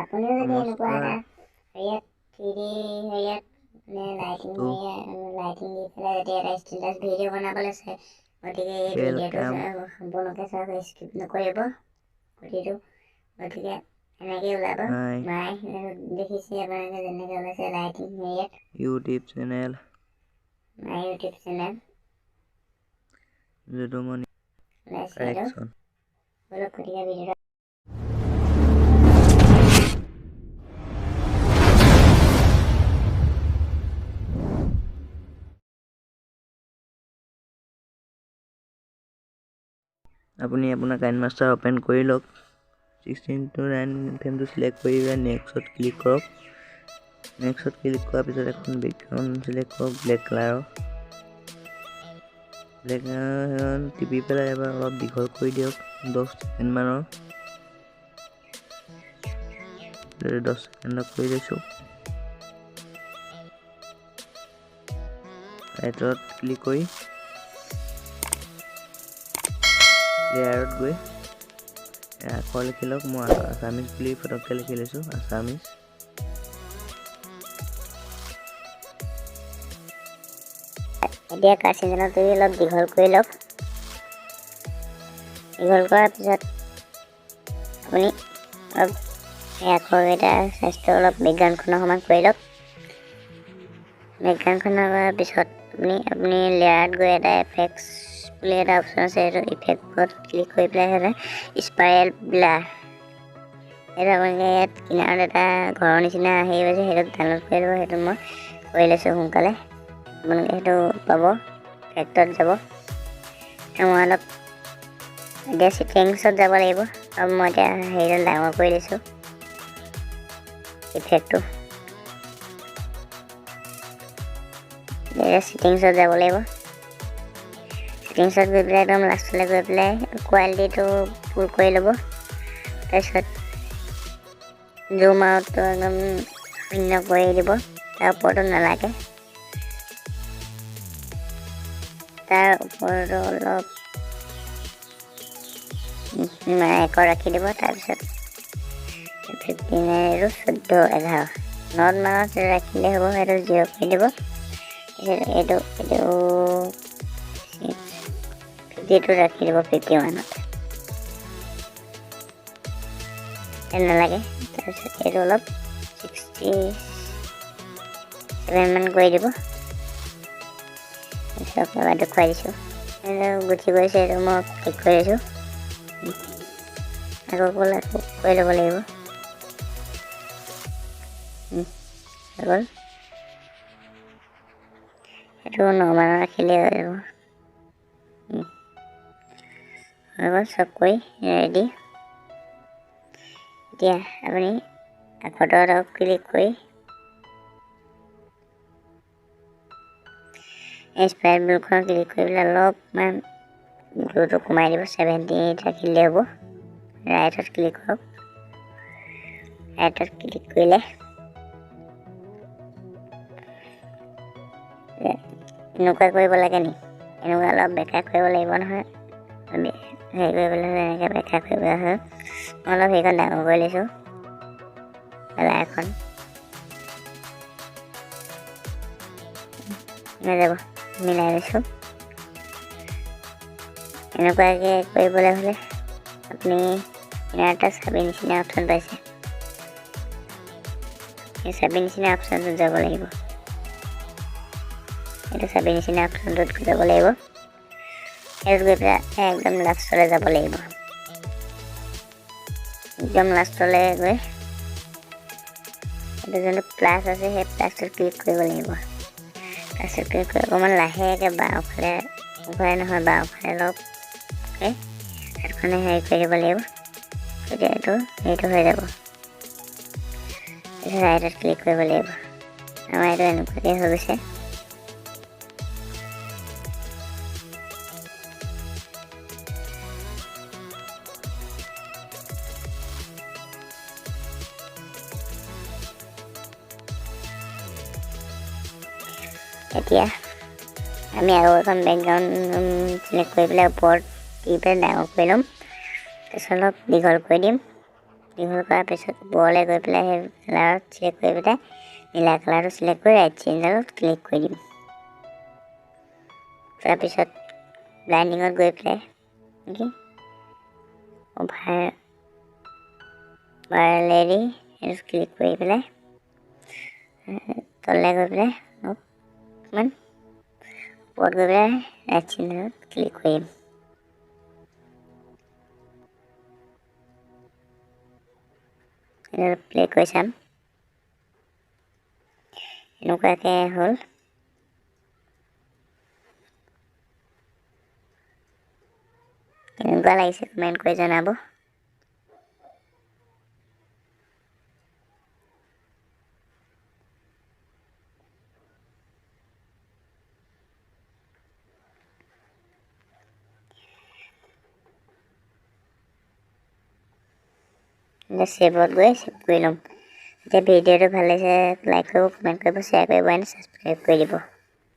আপুনিও যদি এনেকুৱা নমস্কাৰ। এটা হেৰিয়াত 3D হেৰিয়াত লাইটিং দি পেলাই যদি এটা ষ্টেটাছ ভিডিঅ' বনাবলৈ চায়, গতিকে এই ভিডিঅ'টো ৱেলকাম। সম্পূৰ্ণকৈ চাওক, স্কিপ নকৰিব প্ৰতিটো। গতিকে এনেকৈ ওলাব হাই মাই দেখিছে আপোনালোকে যেনেকৈ ওলাইছে লাইটিং হেৰিয়াত YouTube channel my YouTube channel Jadumoni ওলাইছে আৰু কাৰেকশ্যন। অলপ গতিকে ভিডিঅ'টো আপুনি আপোনাৰ কাইনমাষ্টাৰ অ'পেন কৰি লওক। 16:9 ফ্ৰেমটো চিলেক্ট কৰি নেক্সটত ক্লিক কৰক। নেক্সটত ক্লিক কৰাৰ পিছত এখন বেকগ্ৰাউণ্ড চিলেক্ট কৰক ব্লেক কালাৰৰ। ব্লেক কালাৰ টিপি পেলাই এবাৰ অলপ দীঘল কৰি দিয়ক 10 ছেকেণ্ডমানৰ। 10 ছেকেণ্ডত কৰি লৈছোঁ। ৰাইটত ক্লিক কৰি লেয়াৰত গৈ আখৰ লিখি লওক। মই আছামিজ বুলি ফটককৈ লিখি লৈছোঁ, আছামিজ। এতিয়া কাচিজনটো অলপ দীঘল কৰি লওক। দীঘল কৰাৰ পিছত আপুনি অলপ এই আখৰকেইটাৰ চাইজটো অলপ বেকগ্ৰাউণ্ডখনৰ সমান কৰি লওক। বেকগ্ৰাউণ্ডখনৰ কৰাৰ পিছত আপুনি লেয়াৰত গৈ এটা এফেক্টছ বুলি এটা অপশ্যন আছে, সেইটো ইফেক্টত ক্লিক কৰি পেলাই হ'লে স্পাইৰেল ব্লাৰ সেইটো আপোনালোকে ইয়াত কিনাৰত এটা ঘৰৰ নিচিনা হেৰি আছে, সেইটো ডাউনলোড কৰি ল'ব। সেইটো মই কৰি লৈছোঁ সোনকালে। আপোনালোকে সেইটো পাব, ইফেক্টত যাব। মই অলপ এতিয়া ছেটিংছত যাব লাগিব আৰু মই এতিয়া হেৰিডাল ডাঙৰ কৰি লৈছোঁ ইফেক্টটো। এতিয়া ছেটিংছত যাব লাগিব। ছেটিংছত গৈ পেলাই একদম লাষ্টলৈ গৈ পেলাই কোৱালিটিটো ফুল কৰি ল'ব। তাৰপিছত জুম আউটটো একদম 0 কৰি দিব, তাৰ ওপৰতো নালাগে। তাৰ ওপৰতো অলপ 1 ৰাখি দিব। তাৰপিছত 15 আৰু 14, 11 নট মানত ৰাখিলে হ'ব, সেইটো 0 কৰি দিব। এইটো 52 ৰাখি দিব, 51ত নালাগে। তাৰপিছত এইটো অলপ 67 মান কৰি দিব। তাৰপিছত এবাৰ দেখুৱাই দিছোঁ, গুঠি গৈছে। এইটো মই ক্লিক কৰি দিছোঁ। আকৌ কৰি ল'ব লাগিব। হৈ গ'ল। সেইটো 9 মানত ৰাখিলে হৈ যাব। হৈ গ'ল চব কৰি ৰেডি। এতিয়া আপুনি আখৰটো ক্লিক কৰি স্পাইৰেল ব্লুখন ক্লিক কৰি পেলাই অলপমান ব্লুটো কমাই দিব, 78 ৰাখিলে হ'ব। ৰাইটত ক্লিক কৰক। ৰাইটত ক্লিক কৰিলে এনেকুৱা কৰিব লাগে নি? এনেকুৱা অলপ বেকা কৰিব লাগিব নহয়। হেৰি কৰিবলৈ হ'লে এনেকৈ বেকা কৰিব হয়। মই অলপ সেইখন ডাঙৰ কৰি লৈছোঁ, এখন হৈ যাব, মিলাই লৈছোঁ। এনেকুৱাকৈ কৰিবলৈ হ'লে আপুনি ইয়াৰ এটা চাবি নিচিনা অপশ্যন পাইছে, সেই চাবি নিচিনা অপশ্যনটোত যাব লাগিব। এইটো চাবি নিচিনা অপশ্যনটোত যাব লাগিব। সেইটোত গৈ পেলাই একদম লাষ্টলৈ যাব লাগিব। একদম লাষ্টলৈ গৈ এইটো যোনটো প্লাছ আছে, সেই প্লাছটোত ক্লিক কৰিব লাগিব। প্লাছটোত ক্লিক কৰি অকণমান লাহেকৈ বাওঁফালে, ঘূৰাই নহয় বাওঁফালে অলপ হাতখনে হেৰি কৰি দিব লাগিব। তেতিয়া এইটো হেৰিটো হৈ যাব। তাৰপিছত ৰাইটত ক্লিক কৰিব লাগিব। আমাৰ এইটো এনেকুৱাকৈ হৈ গৈছে। এতিয়া আমি আৰু এখন বেকগ্ৰাউণ্ড চিলেক্ট কৰি পেলাই ওপৰত দি পেলাই ডাঙৰ কৰি ল'ম। তাৰপিছত অলপ দীঘল কৰি দিম। দীঘল কৰাৰ পিছত ওপৰলৈ গৈ পেলাই সেই কালাৰত চিলেক্ট কৰি পেলাই নীলা কালাৰটো চিলেক্ট কৰি ৰাইট চেইনডালত ক্লিক কৰি দিম। তাৰপিছত ব্লাইণ্ডিঙত গৈ পেলাই অভাৰলেডি সেইটো ক্লিক কৰি পেলাই তললৈ গৈ পেলাই অকণমান ওপৰত গৈ পেলাই ৰাইট চেইনডালত ক্লিক কৰিম। প্লে কৰি চাম এনেকুৱাকৈ হ'ল। কেনেকুৱা লাগিছে কমেণ্ট কৰি জনাব। ছেভত গৈ ছেভ কৰি ল'ম। এতিয়া ভিডিঅ'টো ভাল লাগিছে লাইক কৰিব, কমেণ্ট কৰিব, শ্বেয়াৰ কৰিব এণ্ড ছাবস্ক্ৰাইব কৰি দিব।